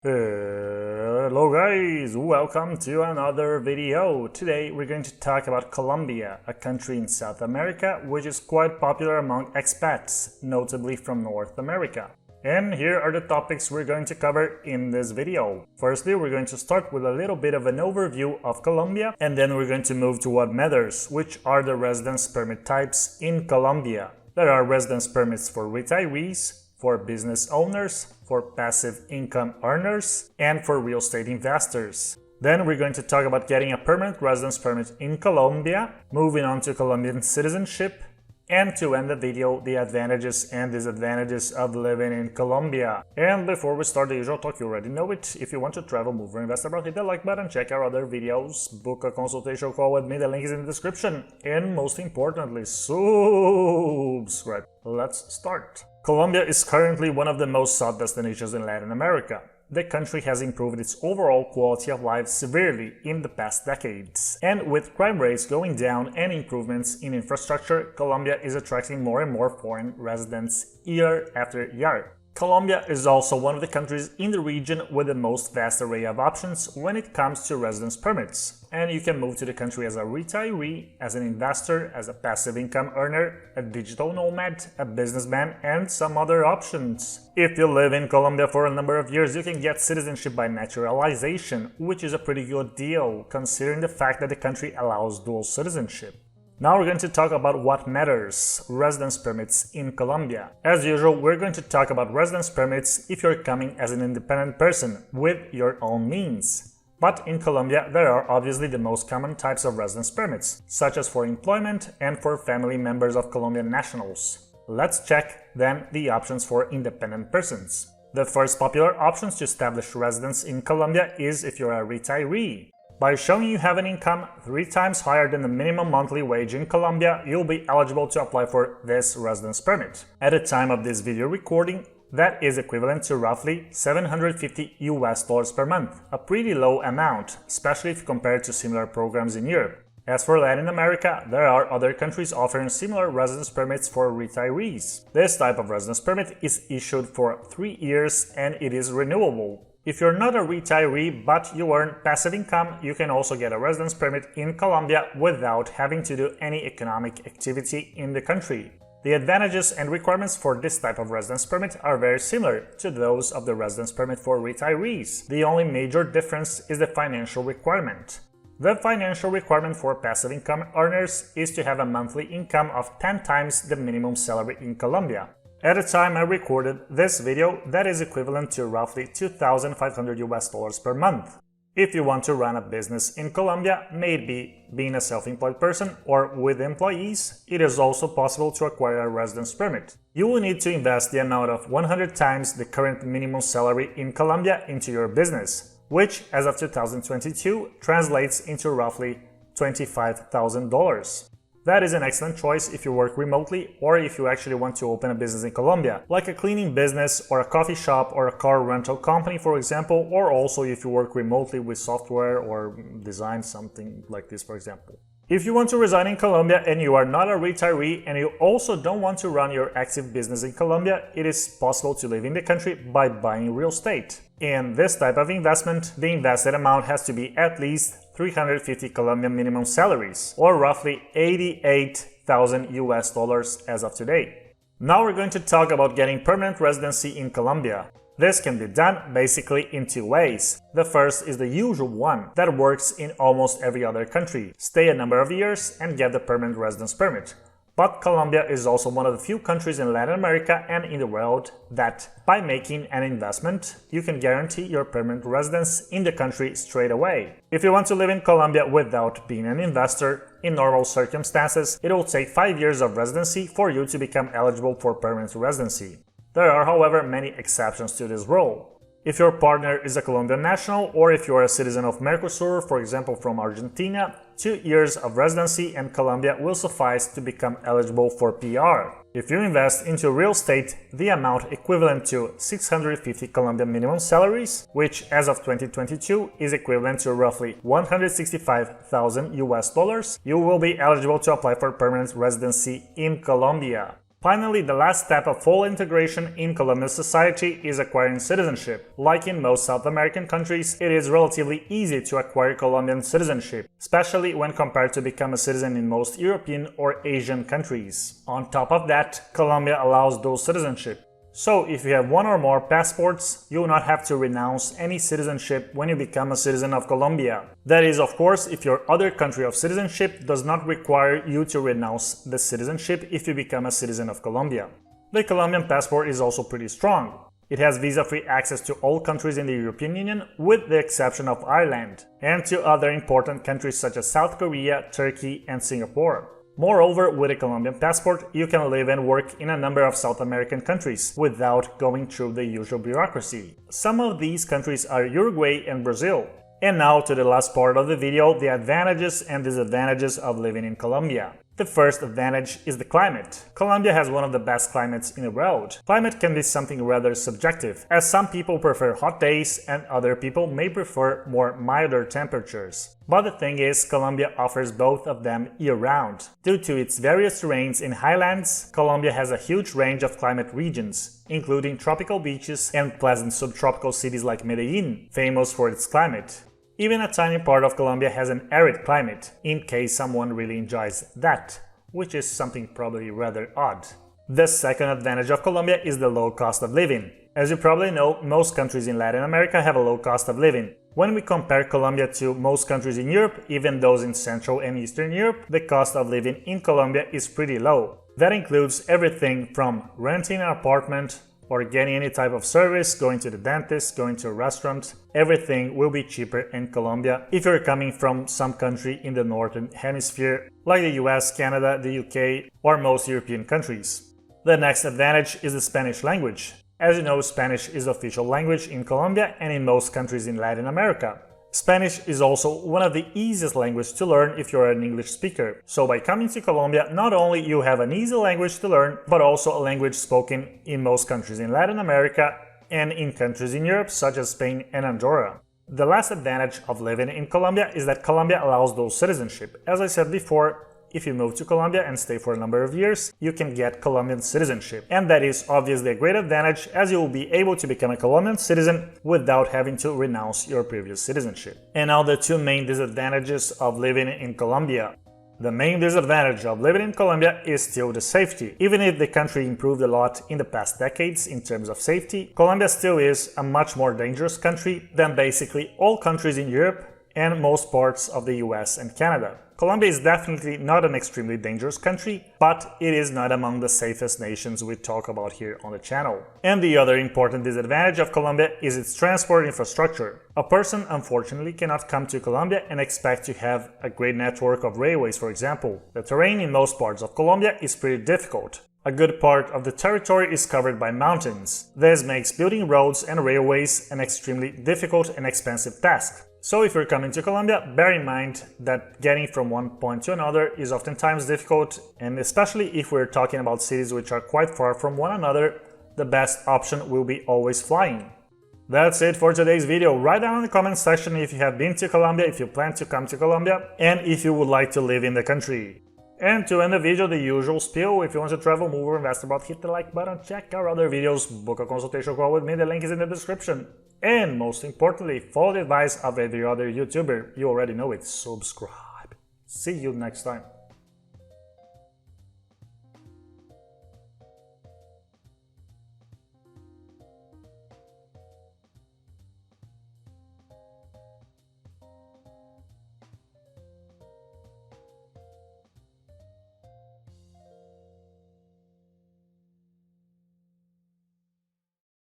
Hello guys, welcome to another video. Today we're going to talk about Colombia, a country in South America which is quite popular among expats, notably from North America. And here are the topics we're going to cover in this video. Firstly, we're going to start with a little bit of an overview of Colombia, and then we're going to move to what matters, which are the residence permit types in Colombia. There are residence permits for retirees, for business owners, for passive income earners, and for real estate investors. Then we're going to talk about getting a permanent residence permit in Colombia, moving on to Colombian citizenship, and to end the video, the advantages and disadvantages of living in Colombia. And before we start the usual talk, you already know it. If you want to travel, move, or invest abroad, hit the like button, check our other videos, book a consultation call with me, the link is in the description. And most importantly, subscribe. Let's start. Colombia is currently one of the most sought destinations in Latin America. The country has improved its overall quality of life severely in the past decades. And with crime rates going down and improvements in infrastructure, Colombia is attracting more and more foreign residents year after year. Colombia is also one of the countries in the region with the most vast array of options when it comes to residence permits. And you can move to the country as a retiree, as an investor, as a passive income earner, a digital nomad, a businessman, and some other options. If you live in Colombia for a number of years, you can get citizenship by naturalization, which is a pretty good deal, considering the fact that the country allows dual citizenship. Now we're going to talk about what matters, residence permits in Colombia. As usual, we're going to talk about residence permits if you're coming as an independent person with your own means. But in Colombia, there are obviously the most common types of residence permits, such as for employment and for family members of Colombian nationals. Let's check then the options for independent persons. The first popular option to establish residence in Colombia is if you're a retiree. By showing you have an income 3 times higher than the minimum monthly wage in Colombia, you'll be eligible to apply for this residence permit. At the time of this video recording, that is equivalent to roughly $750 per month, a pretty low amount, especially if compared to similar programs in Europe. As for Latin America, there are other countries offering similar residence permits for retirees. This type of residence permit is issued for 3 years and it is renewable. If you're not a retiree but you earn passive income, you can also get a residence permit in Colombia without having to do any economic activity in the country. The advantages and requirements for this type of residence permit are very similar to those of the residence permit for retirees. The only major difference is the financial requirement. The financial requirement for passive income earners is to have a monthly income of 10 times the minimum salary in Colombia. At the time I recorded this video, that is equivalent to roughly $2,500 per month. If you want to run a business in Colombia, maybe being a self-employed person or with employees, it is also possible to acquire a residence permit. You will need to invest the amount of 100 times the current minimum salary in Colombia into your business, which as of 2022 translates into roughly $25,000. That is an excellent choice if you work remotely or if you actually want to open a business in Colombia, like a cleaning business or a coffee shop or a car rental company, for example, or also if you work remotely with software or design something like this, for example. If you want to reside in Colombia and you are not a retiree and you also don't want to run your active business in Colombia, it is possible to live in the country by buying real estate. In this type of investment, the invested amount has to be at least 350 Colombian minimum salaries, or roughly $88,000 as of today. Now we're going to talk about getting permanent residency in Colombia. This can be done basically in 2 ways. The first is the usual one that works in almost every other country. Stay a number of years and get the permanent residence permit. But Colombia is also one of the few countries in Latin America and in the world that, by making an investment, you can guarantee your permanent residence in the country straight away. If you want to live in Colombia without being an investor, in normal circumstances, it will take 5 years of residency for you to become eligible for permanent residency. There are, however, many exceptions to this rule. If your partner is a Colombian national or if you are a citizen of Mercosur, for example from Argentina, 2 years of residency in Colombia will suffice to become eligible for PR. If you invest into real estate, the amount equivalent to 650 Colombian minimum salaries, which as of 2022 is equivalent to roughly $165,000, you will be eligible to apply for permanent residency in Colombia. Finally, the last step of full integration in Colombian society is acquiring citizenship. Like in most South American countries, it is relatively easy to acquire Colombian citizenship, especially when compared to become a citizen in most European or Asian countries. On top of that, Colombia allows dual citizenship. So, if you have one or more passports, you will not have to renounce any citizenship when you become a citizen of Colombia. That is, of course, if your other country of citizenship does not require you to renounce the citizenship if you become a citizen of Colombia. The Colombian passport is also pretty strong. It has visa-free access to all countries in the European Union, with the exception of Ireland, and to other important countries such as South Korea, Turkey, and Singapore. Moreover, with a Colombian passport, you can live and work in a number of South American countries without going through the usual bureaucracy. Some of these countries are Uruguay and Brazil. And now to the last part of the video, the advantages and disadvantages of living in Colombia. The first advantage is the climate. Colombia has one of the best climates in the world. Climate can be something rather subjective, as some people prefer hot days and other people may prefer more milder temperatures. But the thing is, Colombia offers both of them year-round. Due to its various terrains in highlands, Colombia has a huge range of climate regions, including tropical beaches and pleasant subtropical cities like Medellin, famous for its climate. Even a tiny part of Colombia has an arid climate, in case someone really enjoys that, which is something probably rather odd. The second advantage of Colombia is the low cost of living. As you probably know, most countries in Latin America have a low cost of living. When we compare Colombia to most countries in Europe, even those in Central and Eastern Europe, the cost of living in Colombia is pretty low. That includes everything from renting an apartment, or getting any type of service, going to the dentist, going to a restaurant. Everything will be cheaper in Colombia if you're coming from some country in the northern hemisphere, like the US, Canada, the UK, or most European countries. The next advantage is the Spanish language. As you know, Spanish is the official language in Colombia and in most countries in Latin America. Spanish is also one of the easiest languages to learn if you're an English speaker. So by coming to Colombia, not only you have an easy language to learn, but also a language spoken in most countries in Latin America and in countries in Europe such as Spain and Andorra. The last advantage of living in Colombia is that Colombia allows dual citizenship. As I said before, if you move to Colombia and stay for a number of years, you can get Colombian citizenship. And that is obviously a great advantage, as you will be able to become a Colombian citizen without having to renounce your previous citizenship. And now the two main disadvantages of living in Colombia. The main disadvantage of living in Colombia is still the safety. Even if the country improved a lot in the past decades in terms of safety, Colombia still is a much more dangerous country than basically all countries in Europe and most parts of the US and Canada. Colombia is definitely not an extremely dangerous country, but it is not among the safest nations we talk about here on the channel. And the other important disadvantage of Colombia is its transport infrastructure. A person unfortunately cannot come to Colombia and expect to have a great network of railways, for example. The terrain in most parts of Colombia is pretty difficult. A good part of the territory is covered by mountains. This makes building roads and railways an extremely difficult and expensive task. So if you're coming to Colombia, bear in mind that getting from one point to another is oftentimes difficult, and especially if we're talking about cities which are quite far from one another, the best option will be always flying. That's it for today's video. Write down in the comment section if you have been to Colombia, if you plan to come to Colombia, and if you would like to live in the country. And to end the video, the usual spiel: if you want to travel, move, or invest abroad, hit the like button, check our other videos, book a consultation call with me, the link is in the description. And most importantly, follow the advice of every other YouTuber. You already know it, subscribe. See you next time.